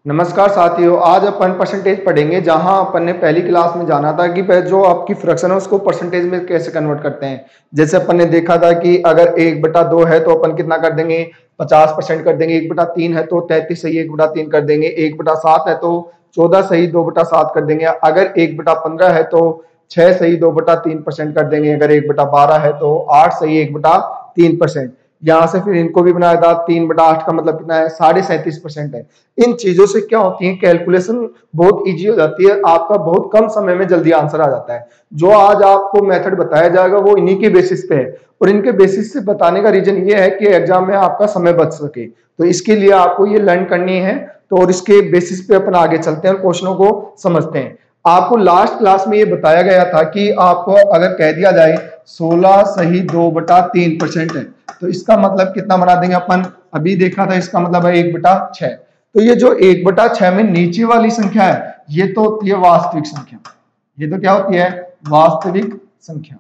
नमस्कार साथियों, आज अपन परसेंटेज पढ़ेंगे। जहां अपन ने पहली क्लास में जाना था कि जो आपकी फ्रैक्शन है उसको परसेंटेज में कैसे कन्वर्ट करते हैं। जैसे अपन ने देखा था कि अगर 1/2 है तो अपन कितना कर देंगे, 50% कर देंगे। 1/3 है तो 33 सही 1/3 कर देंगे। 1/7 है तो 14 सही 2/7 कर देंगे। अगर 1/15 है तो 6 सही 2/3% कर देंगे। अगर 1/12 है तो 8 सही 1/3%। यहाँ से फिर इनको भी बनाया था। 3/8 का मतलब कितना है, 37.5% है। इन चीजों से क्या होती है, कैलकुलेशन बहुत इजी हो जाती है। आपका बहुत कम समय में जल्दी आंसर आ जाता है। जो आज आपको मेथड बताया जाएगा वो इन्हीं के बेसिस पे है, और इनके बेसिस से बताने का रीजन ये है कि एग्जाम में आपका समय बच सके। तो इसके लिए आपको ये लर्न करनी है। तो और इसके बेसिस पे अपन आगे चलते हैं और क्वेश्चनों को समझते हैं। आपको लास्ट क्लास में ये बताया गया था कि आपको अगर कह दिया जाए 16 सही 2/3% है तो इसका मतलब कितना बना देंगे अपन। अभी देखा था, इसका मतलब है 1/6। तो ये जो 1/6 में नीचे वाली संख्या है ये तो होती है वास्तविक संख्या। ये तो क्या होती है, वास्तविक संख्या।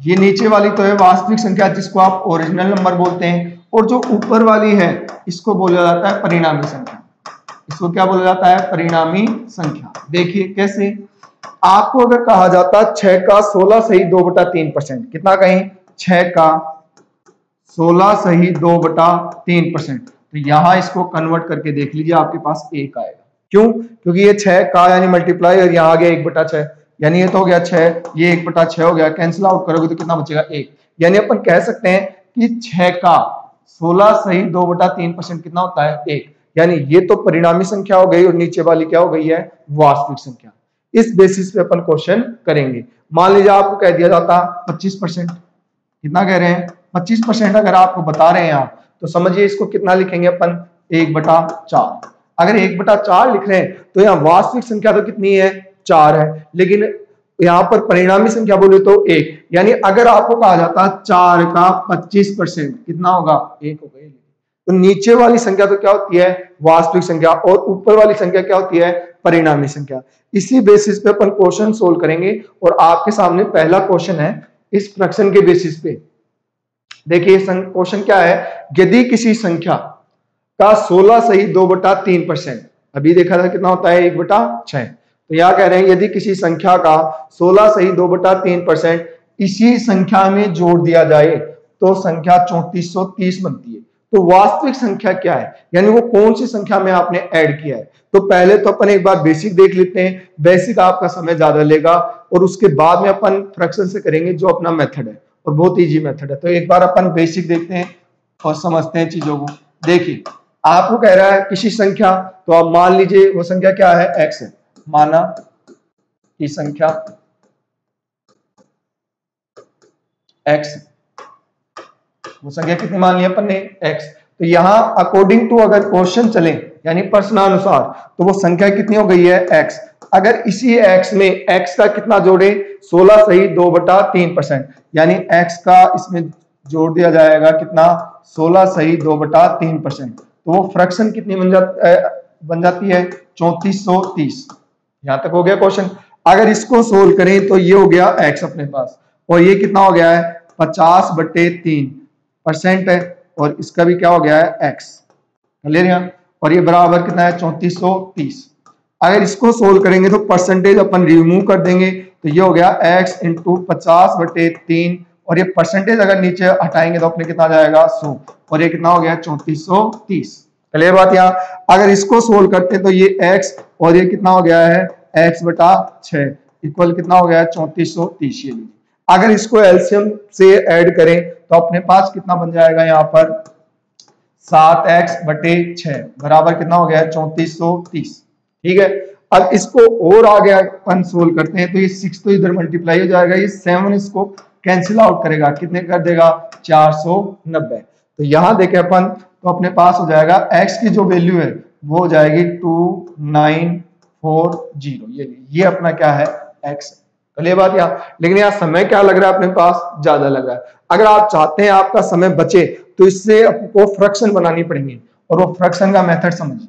ये नीचे वाली तो है वास्तविक संख्या जिसको आप ओरिजिनल नंबर बोलते हैं, और जो ऊपर वाली है इसको बोला जाता है परिणामी संख्या। इसको क्या बोला जाता है, परिणामी संख्या। देखिए कैसे, आपको अगर कहा जाता 6 का 16 सही 2/3%, कितना कहें, 6 का 16 सही 2/3%। तो यहां इसको कन्वर्ट करके देख लीजिए, आपके पास 1 आएगा। क्यों, क्योंकि ये 6 का यानी मल्टीप्लाई, और यहाँ आ गया 1/6, यानी ये तो हो गया 6, ये 1/6 हो गया। कैंसिल आउट करोगे तो कितना बचेगा, 1। यानी अपन कह सकते हैं कि 6 का 16 सही 2/3% कितना होता है, 1। यानी ये तो परिणामी संख्या हो गई और नीचे वाली क्या हो गई है, वास्तविक संख्या। इस बेसिस पे अपन क्वेश्चन करेंगे। मान लीजिए आपको कह दिया जाता 25%, कितना कह रहे हैं, 25% अगर आपको बता रहे हैं आप, तो समझिए इसको कितना लिखेंगे अपन, 1/4। अगर 1/4 लिख रहे हैं तो यहाँ वास्तविक संख्या तो कितनी है, 4 है, लेकिन यहाँ पर परिणामी संख्या बोले तो 1। यानी अगर आपको कहा जाता 4 का 25% कितना होगा, 1 हो गई। तो नीचे वाली संख्या तो क्या होती है, वास्तविक संख्या, और ऊपर वाली संख्या क्या होती है, परिणामी संख्या। इसी बेसिस पे अपन क्वेश्चन सोल्व करेंगे। और आपके सामने पहला क्वेश्चन है इस फ्रैक्शन के बेसिस पे। देखिए क्वेश्चन क्या है, यदि किसी संख्या का 16 सही 2/3%, अभी देखा था कितना होता है, 1/6। तो यहां कह रहे हैं यदि किसी संख्या का 16 सही 2/3% इसी संख्या में जोड़ दिया जाए तो संख्या 3430 बनती है। तो वास्तविक संख्या क्या है, यानी वो कौन सी संख्या में आपने ऐड किया है। तो पहले तो अपन एक बार बेसिक देख लेते हैं। बेसिक आपका समय ज्यादा लेगा, और उसके बाद में अपन फ्रैक्शन से करेंगे जो अपना मेथड है, और बहुत इजी मेथड है। तो एक बार अपन बेसिक देखते हैं और समझते हैं चीजों को। देखिए आपको कह रहा है किसी संख्या, तो आप मान लीजिए वो संख्या क्या है, x है। माना कि संख्या x, वो संख्या कितनी मान ली अपन ने, x। तो यहां अकॉर्डिंग टू अगर क्वेश्चन चले यानी प्रश्नानुसार, तो वो संख्या कितनी हो गई है, x। अगर इसी x में x का कितना जोड़े, 16 सही 2/3%, यानी x का इसमें जोड़ दिया जाएगा कितना, 16 सही 2/3%। तो वो फ्रैक्शन कितनी बन जाती है, 3430। यहां तक हो गया क्वेश्चन। अगर इसको सोल्व करें तो ये हो गया x अपने पास, और ये कितना हो गया है, 50/3% है, और इसका भी क्या हो गया है, x। क्लियर है। और ये बराबर कितना है, 3430। अगर इसको सोल्व करेंगे तो परसेंटेज अपन रिमूव कर देंगे, तो ये हो गया x इंटू 50/3, और ये परसेंटेज अगर नीचे हटाएंगे तो अपने कितना जाएगा, 100, और ये कितना हो गया, 3430। क्लियर बात। यहाँ अगर इसको सोल्व करते हैं तो ये x और ये कितना हो गया है, x/6 इक्वल कितना हो गया है, 3430। ये अगर इसको एलसीएम से ऐड करें तो अपने पास कितना बन जाएगा, यहाँ पर 7x/6 बराबर कितना हो गया है, 3430। ठीक है। अब इसको और आगे अपन सोल्व करते हैं तो ये 6 तो इधर मल्टीप्लाई हो जाएगा, ये 7 इसको कैंसिल आउट करेगा, कितने कर देगा, 490। तो यहां देखें अपन, तो अपने पास हो जाएगा x की जो वैल्यू है वो हो जाएगी 2940। ये अपना क्या है, x। चलिए बात यहाँ, लेकिन यहाँ समय क्या लग रहा है, अपने पास ज्यादा लग रहा है। अगर आप चाहते हैं आपका समय बचे तो इससे आपको फ्रैक्शन बनानी पड़ेगी, और वो फ्रैक्शन का मेथड समझिए।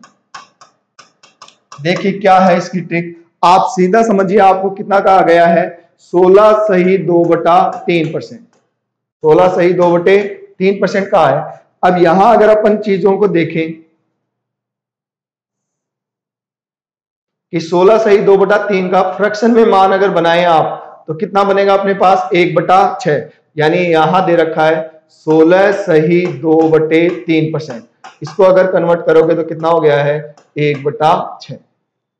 देखिए क्या है इसकी ट्रिक, आप सीधा समझिए। आपको कितना कहा गया है, 16 सही 2/3%, 16 सही 2/3। 3% का है। अब यहां अगर अपन चीजों को देखें कि 16 सही 2/3 का फ्रैक्शन में मान अगर बनाए आप तो कितना बनेगा अपने पास 1/6, यानी यहां दे रखा है 16 सही 2/3%। इसको अगर कन्वर्ट करोगे तो कितना हो गया है 1/6,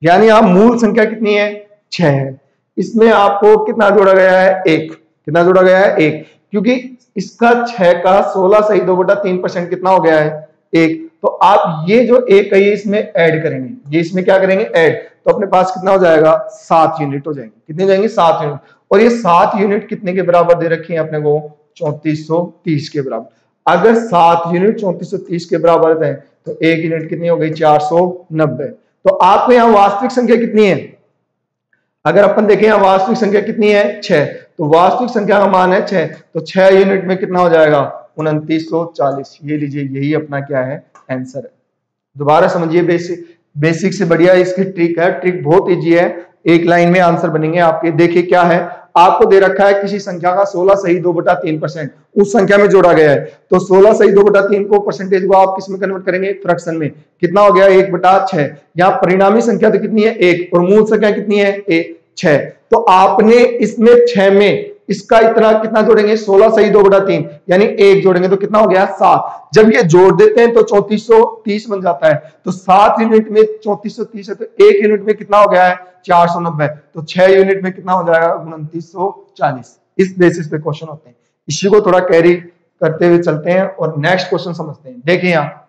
यानी आप मूल संख्या कितनी है 6 है। इसमें आपको कितना जोड़ा गया है 1, कितना जोड़ा गया है 1, क्योंकि इसका 6 का 16 सही 2/3% कितना हो गया है 1। तो आप ये जो 1 है इसमें ऐड करेंगे, ये इसमें क्या करेंगे ऐड, तो अपने पास कितना हो जाएगा 7 यूनिट हो जाएंगे। कितने जाएंगे 7 यूनिट, और ये 7 यूनिट कितने के बराबर दे रखे हैं अपने को 3430 के बराबर। अगर 7 यूनिट 3430 के बराबर है तो 1 यूनिट कितनी हो गई 490। तो आपको यहाँ वास्तविक संख्या कितनी है, अगर अपन देखें यहाँ वास्तविक संख्या कितनी है 6, तो वास्तविक संख्या का मान है 6, तो 6 यूनिट में कितना हो जाएगा 2940। ये लीजिए यही अपना क्या है आंसर है। दोबारा समझिए, बेसिक से बढ़िया इसकी ट्रिक है, ट्रिक बहुत इजी है, एक लाइन में आंसर बनेंगे आपके। देखिए क्या है, आपको दे रखा है किसी संख्या का 16 सही 2/3% उस संख्या में जोड़ा गया है, तो 16 सही 2/3 को परसेंटेज को आप किस में कन्वर्ट करेंगे फ्रैक्शन में, कितना हो गया 1/6। यहाँ परिणामी संख्या तो कितनी है 1 और मूल संख्या कितनी है 6, तो आपने इसमें 6 में इसका इतना कितना जोड़ेंगे 16 सही 2/3 यानी 1 जोड़ेंगे तो कितना हो गया 7। जब ये जोड़ देते हैं तो 3430 बन जाता है, तो 7 यूनिट में 3430 है तो 1 यूनिट में कितना हो गया है 490, तो 6 यूनिट में कितना हो जाएगा 2940। इस बेसिस पे क्वेश्चन होते हैं, इसी को थोड़ा कैरी करते हुए चलते हैं और नेक्स्ट क्वेश्चन समझते हैं। देखिए यहाँ,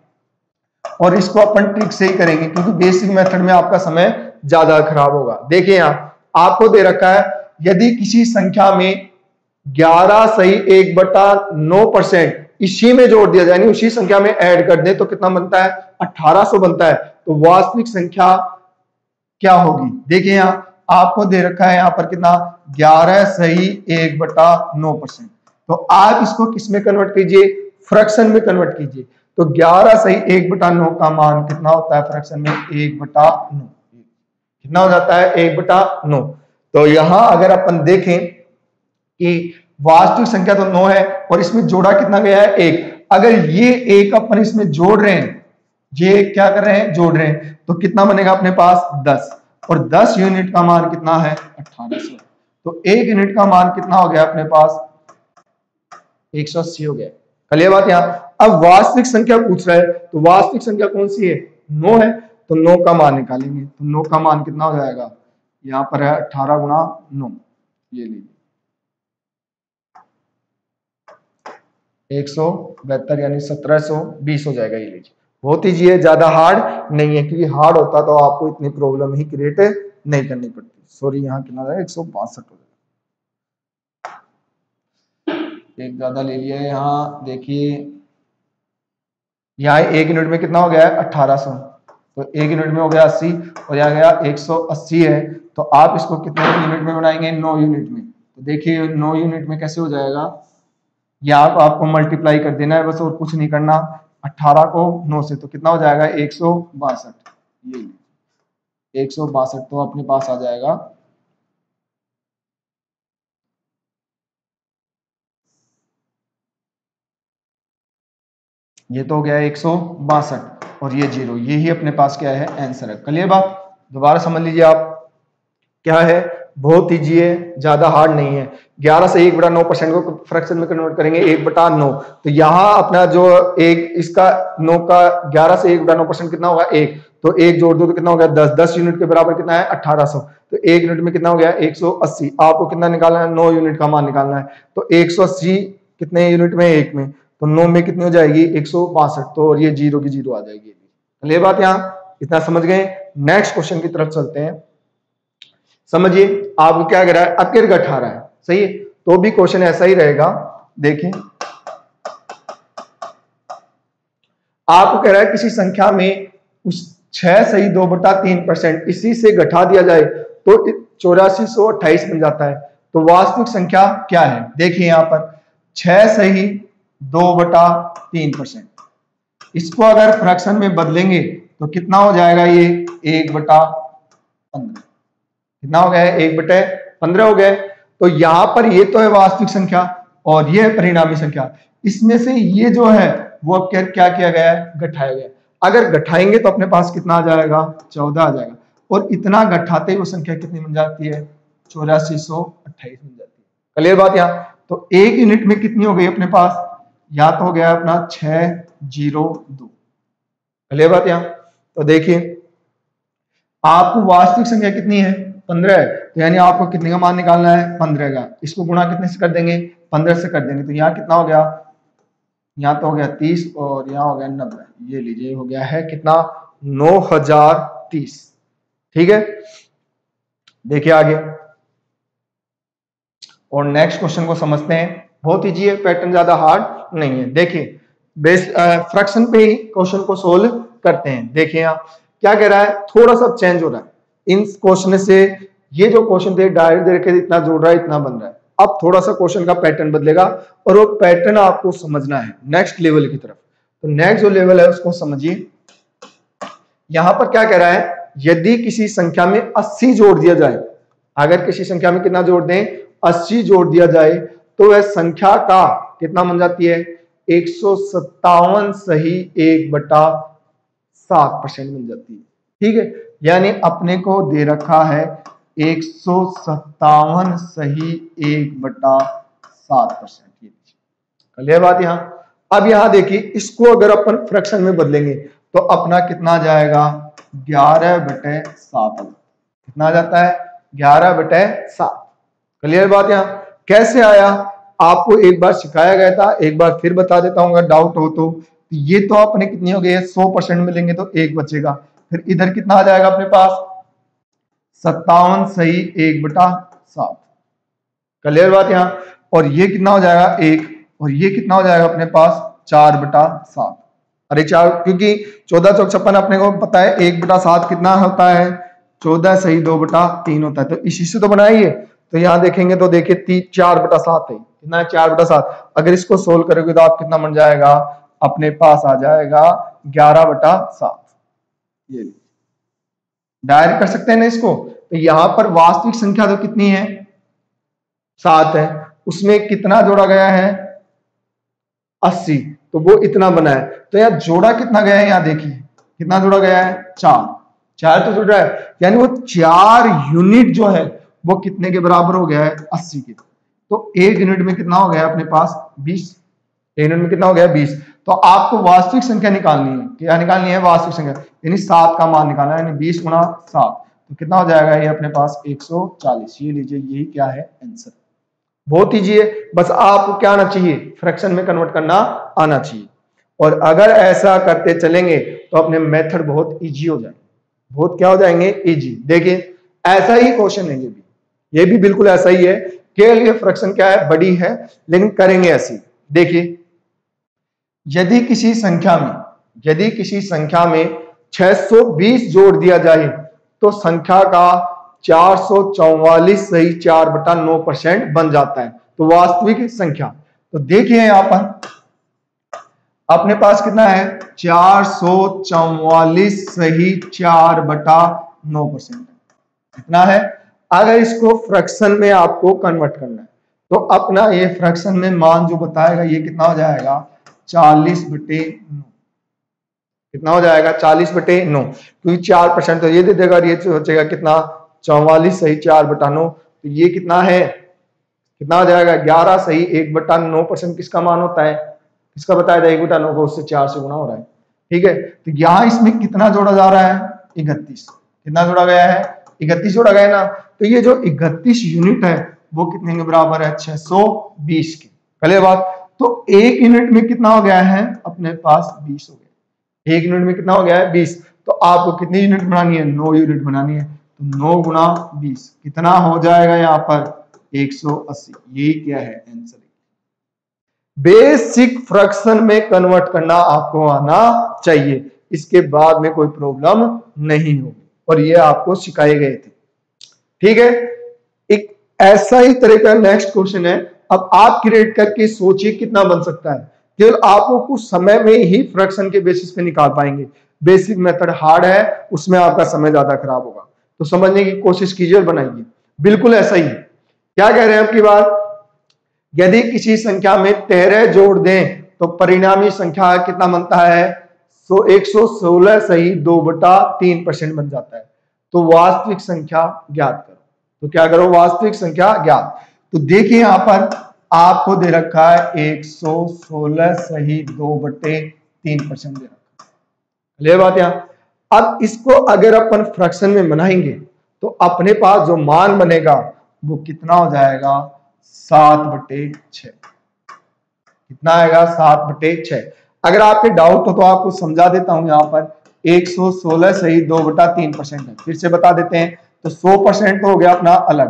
और इसको अपन ट्रिक से ही करेंगे क्योंकि बेसिक मेथड में आपका समय ज्यादा खराब होगा। देखिए यहाँ आपको दे रखा है यदि किसी संख्या में 11 सही 1/9% इसी में जोड़ दिया जाए, यानी उसी संख्या में ऐड कर दे तो कितना बनता है 1800 बनता है, तो वास्तविक संख्या क्या होगी। देखिए यहाँ आपको दे रखा है यहाँ पर कितना 11 सही 1/9%, तो आप इसको किस में कन्वर्ट कीजिए फ्रैक्शन में कन्वर्ट कीजिए, तो 11 सही 1/9 का मान कितना होता है फ्रैक्शन में 1/9, कितना हो जाता है 1/9। तो यहां अगर अपन देखें कि वास्तविक संख्या तो 9 है और इसमें जोड़ा कितना गया है 1, अगर ये 1 अपन इसमें जोड़ रहे हैं, ये क्या कर रहे हैं जोड़ रहे हैं, तो कितना बनेगा अपने पास 10, और 10 यूनिट का मान कितना है 1800, तो 1 यूनिट का मान कितना हो गया अपने पास 180 हो गया। कल बात यहाँ, अब वास्तविक संख्या पूछ रहा है तो वास्तविक संख्या कौन सी है 9 है, तो 9 का मान निकालेंगे, तो 9 का मान कितना हो जाएगा, यहाँ पर है 18 गुणा 9, ये लीजिए 172 यानी 1720 हो जाएगा। ये लीजिए बहुत ईजी है, ज्यादा हार्ड नहीं है, क्योंकि हार्ड होता तो आपको इतनी प्रॉब्लम ही क्रिएट नहीं करनी पड़ती। सॉरी यहाँ कितना है 162 हो जाएगा, एक ज्यादा ले लिया है। यहाँ देखिए यहाँ 1 यूनिट में कितना हो गया है 1800, तो 1 यूनिट में हो गया 80 और यहाँ गया 180 है, तो आप इसको कितने यूनिट में बनाएंगे 9 यूनिट में, तो देखिए 9 यूनिट में कैसे हो जाएगा, यहाँ आपको मल्टीप्लाई कर देना है बस और कुछ नहीं करना, 18 को 9 से, तो कितना हो जाएगा 162, ये 162 तो अपने पास आ जाएगा ये तो हो गया 162 और ये 0, यही अपने पास क्या है आंसर है। क्लियर बात, दोबारा समझ लीजिए आप क्या है, बहुत ईजी है, ज्यादा हार्ड नहीं है। 11 से 1/9% को फ्रैक्शन में कन्वर्ट करेंगे 1/9, तो यहाँ अपना जो एक इसका 9 का 11 से 1/9% कितना होगा 1, तो 1 जोड़ दो तो कितना हो गया 10, 10 यूनिट के बराबर कितना है 1800, तो 1 यूनिट में कितना हो गया 180। आपको कितना निकालना है 9 यूनिट का मान निकालना है, तो 180 कितने यूनिट में 1 में, तो 9 में कितनी हो जाएगी 162, तो और ये 0 की 0 आ जाएगी। ये बात यहाँ इतना समझ गए। नेक्स्ट क्वेश्चन की तरफ चलते हैं। समझिए आपको क्या कह रहा है, अब किर 18 है सही है, तो भी क्वेश्चन ऐसा ही रहेगा। देखें आपको कह रहा है किसी संख्या में उस 6 सही 2/3% इसी से घटा दिया जाए तो 8428 बन जाता है, तो वास्तविक संख्या क्या है। देखिए यहाँ पर 6 सही 2/3%, इसको अगर फ्रैक्शन में बदलेंगे तो कितना हो जाएगा ये 1/15, कितना हो गया 1/15 हो गए। तो यहां पर ये तो है वास्तविक संख्या और ये है परिणामी संख्या, इसमें से ये जो है वो अब क्या किया गया है, घटाया गया है। अगर घटाएंगे तो अपने पास कितना आ जाएगा, 14 आ जाएगा। और इतना घटाते ही वो संख्या कितनी बन जाती है, 8428 बन जाती है। क्लियर बात यहाँ? तो एक यूनिट में कितनी हो गई अपने पास, या तो हो गया अपना 602। क्लियर बात यहाँ? तो देखिए आपको वास्तविक संख्या कितनी है, 15 है, तो यानी आपको कितने का मान निकालना है, 15 का। इसको गुणा कितने से कर देंगे, 15 से कर देंगे। तो यहाँ कितना हो गया, यहाँ तो हो गया 30 और यहाँ हो गया 90। ये लीजिए हो गया है कितना, 9030। ठीक है, देखिए आगे और नेक्स्ट क्वेश्चन को समझते हैं। बहुत इजी है, पैटर्न ज्यादा हार्ड नहीं है। देखिए बेस फ्रैक्शन पे ही क्वेश्चन को सोल्व करते हैं। देखिए यहाँ क्या कह रहा है, थोड़ा सा चेंज हो रहा है इन क्वेश्चन से। ये जो क्वेश्चन थे डायरेक्ट दे रखे इतना जोड़ रहा है, इतना बन रहा है। अब थोड़ा सा क्वेश्चन का पैटर्न बदलेगा और वो पैटर्न आपको समझना है नेक्स्ट लेवल की तरफ। तो नेक्स्ट जो लेवल है उसको समझिए। यहां पर क्या कह रहा है, यदि किसी संख्या में 80 जोड़ दिया जाए, अगर किसी संख्या में कितना जोड़ दें, 80 जोड़ दिया जाए, तो वह संख्या का कितना बन जाती है, 157 सही 1/7% बन जाती है। ठीक है, यानी अपने को दे रखा है 157 सही 1/7%। क्लियर बात यहाँ? अब यहाँ देखिए इसको अगर अपन फ्रैक्शन में बदलेंगे तो अपना कितना आ जाएगा, 11/7। कितना आ जाता है, 11/7। क्लियर बात यहाँ? कैसे आया आपको एक बार सिखाया गया था, एक बार फिर बता देता हूँ अगर डाउट हो तो। ये तो अपने कितनी हो गई है, 100% मिलेंगे तो 1 बचेगा। फिर इधर कितना आ जाएगा अपने पास, 57 सही 1/7। क्लियर बात यहाँ? और ये कितना हो जाएगा 1, और ये कितना हो जाएगा अपने पास 4/7। अरे 4, क्योंकि 14 चौक 56 अपने को पता है 1/7 कितना होता है, 14 सही 2/3 होता है। तो इसी से तो बनाइए। तो यहाँ देखेंगे तो देखिए 4/7 है, कितना है 4/7। अगर इसको सोल्व करोगे तो आप कितना बन जाएगा, अपने पास आ जाएगा 11/7। ये डायरेक्ट कर सकते हैं ना इसको। तो यहाँ पर वास्तविक संख्या तो कितनी है, 7 है, उसमें कितना जोड़ा गया है, 80, तो वो इतना बना है। तो यहाँ जोड़ा कितना गया है, यहाँ देखिए कितना जोड़ा गया है, 4 तो जुड़ रहा है, यानी वो 4 यूनिट जो है वो कितने के बराबर हो गया है, 80 के। तो 1 यूनिट में कितना हो गया अपने पास, 20। 1 यूनिट में कितना हो गया, 20। तो आपको वास्तविक संख्या निकालनी है, क्या निकालनी है, वास्तविक संख्या, यानी 7 का मान निकालना है, यानी 20 × 7, तो कितना हो जाएगा ये अपने पास 140। ये लीजिए, यही क्या है आंसर। बहुत ईजी है, बस आपको क्या आना चाहिए, फ्रैक्शन में कन्वर्ट करना आना चाहिए। और अगर ऐसा करते चलेंगे तो अपने मेथड बहुत इजी हो जाएंगे, बहुत क्या हो जाएंगे, इजी। देखिए ऐसा ही क्वेश्चन है, ये भी बिल्कुल ऐसा ही है। के लिए फ्रैक्शन क्या है, बड़ी है, लेकिन करेंगे ऐसी। देखिए यदि किसी संख्या में 620 जोड़ दिया जाए तो संख्या का 444 सही 4/9% बन जाता है। तो वास्तविक संख्या, तो देखिए यहां पर अपने पास कितना है, 444 सही 4/9% कितना है। अगर इसको फ्रैक्शन में आपको कन्वर्ट करना है तो अपना ये फ्रैक्शन में मान जो बताएगा ये कितना हो जाएगा, 40/9। कितना हो जाएगा, 40/9, क्योंकि 4% तो ये दे देगा और ये सोचेगा कितना, 44 सही 4/9। तो ये कितना है, कितना हो जाएगा, 11 सही 1/9% किसका मान होता है, किसका बताया था, 1/9 को उससे 4 से गुणा हो रहा है। ठीक है, तो यहाँ इसमें कितना जोड़ा जा रहा है, 31। कितना जोड़ा गया है, 31 जोड़ा गया ना। तो ये जो 31 यूनिट है वो कितने के बराबर है, 620 के। पहले बात, तो 1 यूनिट में कितना हो गया है अपने पास, 20 हो गया। 1 यूनिट में कितना हो गया है, 20। तो आपको कितनी यूनिट बनानी है, 9 यूनिट बनानी है। तो 9 × 20 कितना हो जाएगा यहाँ पर, 180। यही क्या है आंसर। बेसिक फ्रैक्शन में कन्वर्ट करना आपको आना चाहिए, इसके बाद में कोई प्रॉब्लम नहीं होगी, और ये आपको सिखाए गए थे। ठीक है, एक ऐसा ही तरह का नेक्स्ट क्वेश्चन है। अब आप क्रिएट करके सोचिए कितना बन सकता है। केवल आपको कुछ समय में ही फ्रैक्शन के बेसिस पे निकाल पाएंगे। बेसिक मेथड हार्ड है, उसमें आपका समय ज्यादा खराब होगा। तो समझने की कोशिश कीजिए और बनाइए। बिल्कुल ऐसा ही क्या कह रहे हैं आपकी बात, यदि किसी संख्या में 13 जोड़ दें तो परिणामी संख्या कितना बनता है? 116 सही 2/3% बन जाता है। तो वास्तविक संख्या ज्ञात करो। तो क्या करो? वास्तविक संख्या ज्ञात। तो देखिए यहां पर आपको दे रखा है 116 सही 2/3% दे रखा है। ले बात यहां। अब इसको अगर अपन फ्रैक्शन में बनाएंगे तो अपने पास जो मान बनेगा वो कितना हो जाएगा? 7/6। कितना आएगा? 7/6। अगर आपके डाउट हो तो आपको समझा देता हूं। यहां पर 116 सही 2/3% है। फिर से बता देते हैं। तो 100% तो हो गया अपना अलग,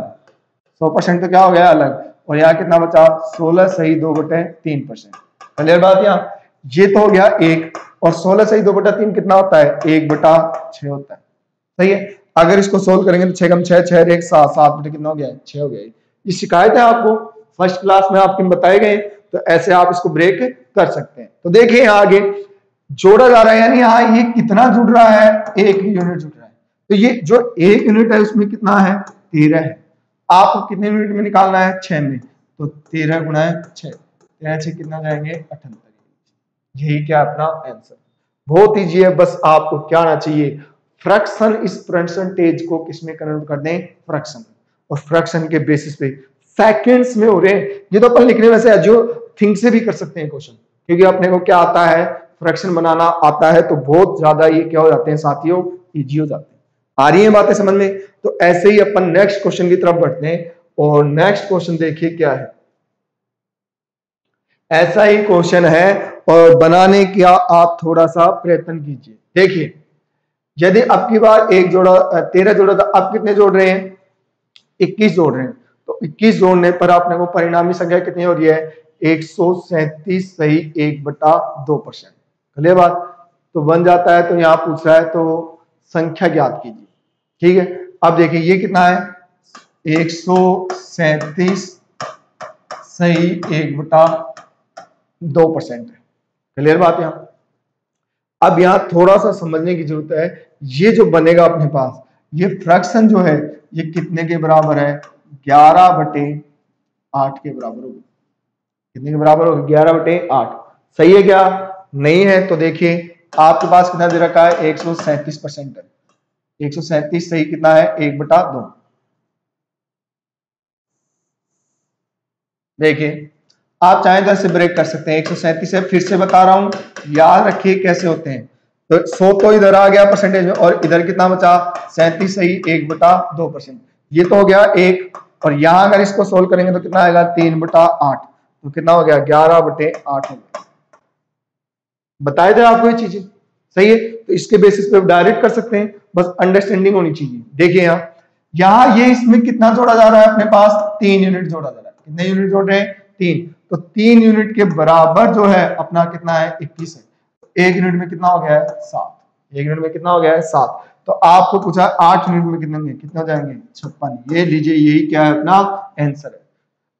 100% तो क्या हो गया? अलग। और यहाँ कितना बचा? 16 सही 2/3%। क्लियर बात? यहाँ ये तो हो गया 1, और 16 सही 2/3 कितना होता है? 1/6 होता है। सही है। अगर इसको सोल्व करेंगे तो 6 कम 6 6 1 7 7 कितना हो गया? 6 हो गया। ये शिकायत है आपको फर्स्ट क्लास में आपके बताए गए, तो ऐसे आप इसको ब्रेक कर सकते हैं। तो देखिए यहाँ आगे जोड़ा जा रहा है, यानी यहाँ ये कितना जुड़ रहा है? 1 यूनिट जुड़ रहा है। तो ये जो 1 यूनिट है उसमें कितना है? 13 है। आपको कितने यूनिट में निकालना है? 6 में। तो 13 गुणा 6, 13 6 कितना जाएंगे? 78। यही क्या अपना आंसर। बहुत ईजी है। बस आपको क्या आना चाहिए? फ्रैक्शन इस परसेंटेज को किसमें कन्वर्ट कर दें? फ्रैक्शन। और फ्रैक्शन के बेसिस पे सेकंड्स में हो रहे हैं। ये तो अपन लिखने में से जो थिंक से भी कर सकते हैं क्वेश्चन, क्योंकि अपने को क्या आता है? फ्रैक्शन बनाना आता है। तो बहुत ज्यादा ये क्या हो जाते हैं साथियों? इजी हो जाते हैं। आ रही है बातें समझ में? तो ऐसे ही अपन नेक्स्ट क्वेश्चन की तरफ बढ़ते हैं। और नेक्स्ट क्वेश्चन देखिए क्या है। ऐसा ही क्वेश्चन है और बनाने का आप थोड़ा सा प्रयत्न कीजिए। देखिए यदि अब की बार 13 जोड़ा था, अब कितने जोड़ रहे हैं? 21 जोड़ रहे हैं। तो 21 जोड़ने पर आपने को परिणामी संख्या कितनी हो रही है? 137 सही 1/2%। क्लियर बात? तो बन जाता है। तो यहां पूछ रहा है तो संख्या ज्ञात कीजिए। ठीक है। अब देखिए ये कितना है? 137 सही 1/2% है। क्लियर बात? यहां अब यहां थोड़ा सा समझने की जरूरत है। ये जो बनेगा अपने पास, ये फ्रैक्शन जो है ये कितने के बराबर है? 11/8 के बराबर होगी। कितने के बराबर होगी? 11/8। सही है क्या? नहीं है तो देखिए आपके पास कितना दे रखा है? 137% है। 137 सही कितना है? 1/2। देखिए आप चाहें तो ऐसे ब्रेक कर सकते हैं। 137 है, फिर से बता रहा हूं, याद रखिए कैसे होते हैं। तो 100 तो इधर आ गया परसेंटेज में, और इधर कितना बचा? 37 सही 1/2%। ये तो हो गया 1, और यहां अगर इसको सोल्व करेंगे तो कितना आएगा? 3/8। तो कितना हो गया? 11/8 हो गया। बताए थे आपको ये चीजें। सही है। तो इसके बेसिस पे डायरेक्ट कर सकते हैं, बस अंडरस्टैंडिंग होनी चाहिए। देखिए यहाँ ये इसमें कितना जोड़ा जा रहा है? अपने पास 3 यूनिट जोड़ा जा रहा है। कितने यूनिट जोड़ रहे हैं? 3। तो 3 यूनिट के बराबर जो है अपना कितना है? 21 है। 1 यूनिट में कितना हो गया है? 7। 1 यूनिट में कितना हो गया है? 7। तो आपको पूछा 8 यूनिट में कितने होंगे? कितने हो जाएंगे? 56। ये लीजिए, यही क्या है? अपना आंसर है।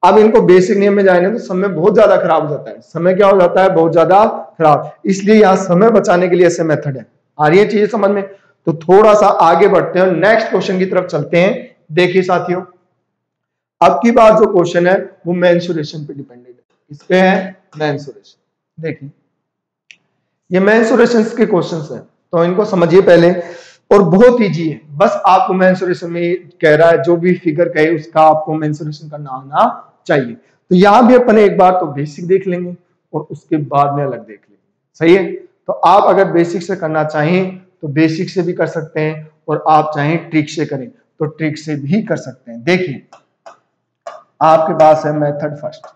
अब इनको बेसिक नियम में जाएंगे तो समय बहुत ज्यादा खराब हो जाता है। समय क्या हो जाता है? बहुत ज्यादा खराब। इसलिए यहाँ समय बचाने के लिए ऐसे मेथड है। आ रही है चीजें समझ में? तो थोड़ा सा आगे बढ़ते हैं और नेक्स्ट क्वेश्चन की तरफ चलते हैं। देखिए साथियों, अब की बार जो क्वेश्चन है वो मेंसुरेशन पे डिपेंडेंट है। इस पे है मेंसुरेशन। देखिए ये मेंसुरेशन के क्वेश्चंस हैं, तो इनको समझिए पहले। और बहुत इजी है। बस आपको मेंसुरेशन में कह रहा है जो भी फिगर कहे उसका आपको मेंसुरेशन करना आना चाहिए। तो यहां भी अपन एक बार तो बेसिक देख लेंगे और उसके बाद में अलग देख लेंगे। सही है। तो आप अगर बेसिक से करना चाहें तो बेसिक से भी कर सकते हैं, और आप चाहें ट्रिक से करें तो ट्रिक से भी कर सकते हैं। देखिए आपके पास है मेथड फर्स्ट।